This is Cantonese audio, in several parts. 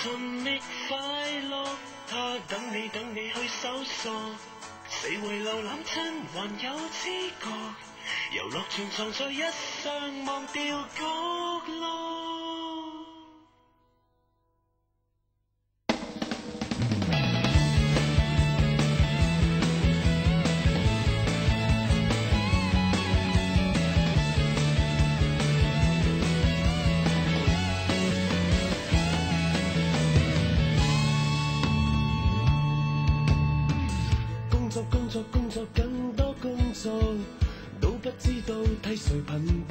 尋覓快樂，他等你去搜索，四圍瀏覽親還有知覺，遊樂場藏在一上忘掉角落。工作更多工作，都不知道替誰頻撲。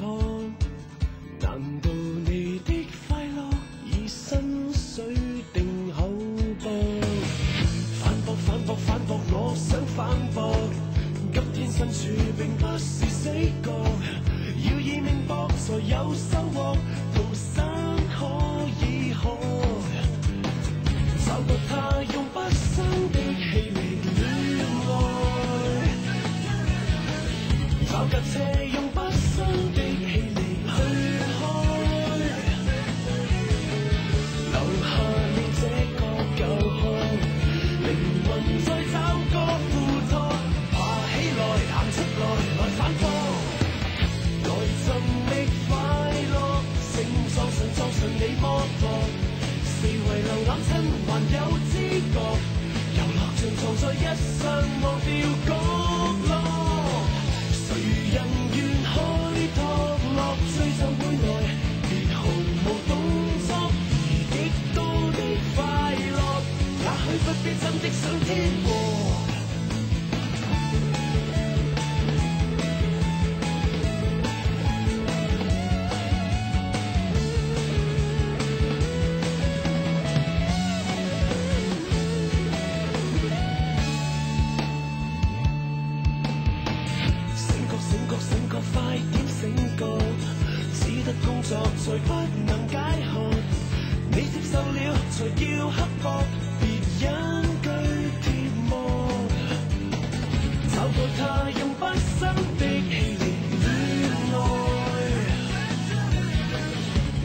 難道你的快樂以薪水定厚薄？反駁，我想反駁。今天身處並不是死角，要以命搏才有收穫，逃生可以學。找個他用畢生的氣力戀愛，找架車用畢生的氣力去開，留下你這個舊殼，靈魂再找個附託，爬起來行出來反駁，來尋覓快樂，盛裝你摩托，四圍瀏覽親還有知覺，遊樂場藏在一上忘掉角落。誰人願開拓，樂趣就會來，別毫無動作，而極多的快樂，也許不必真的上天國。醒覺，快點醒覺，只得工作才不能解渴，你接受了才叫刻薄，別隱居貼膜，找個他用畢生的氣力戀愛，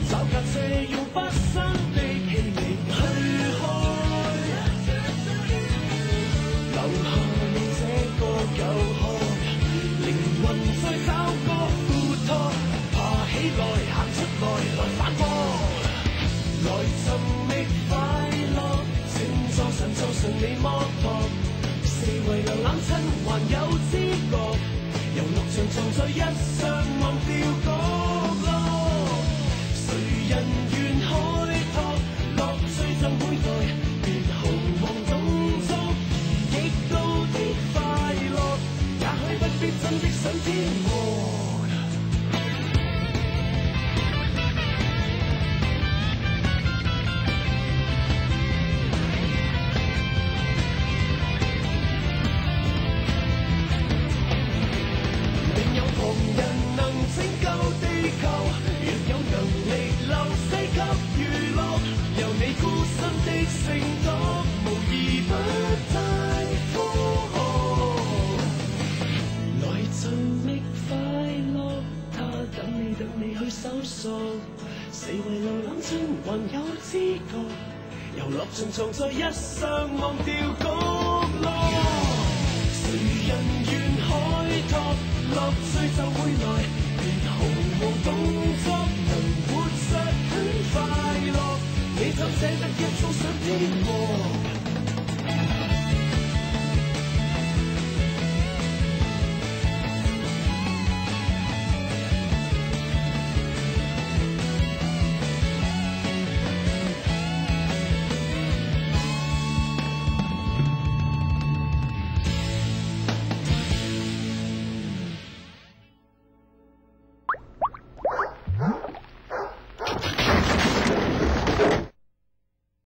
找架車用畢生的氣力去開，留下你這個舊殼，靈魂再找個附託，爬起來行出來反駁，來尋覓快樂，請裝上你摩托，四圍瀏覽親還有知覺，遊樂場藏在一上忘掉角落。誰人願開拓，樂趣就會來，別毫無動作，而極高的快樂，也許不必真的上天國。定有旁人能拯救地球，若有能力留低給娛樂，由你孤身的承諾，無疑不太科學。來尋覓快樂，他等你去搜索，四圍瀏覽親還有知覺，遊樂場藏在一上忘掉角落。誰人願開拓，樂趣就會來，別毫無動作，能活着很快樂，你就捨得一早上天國。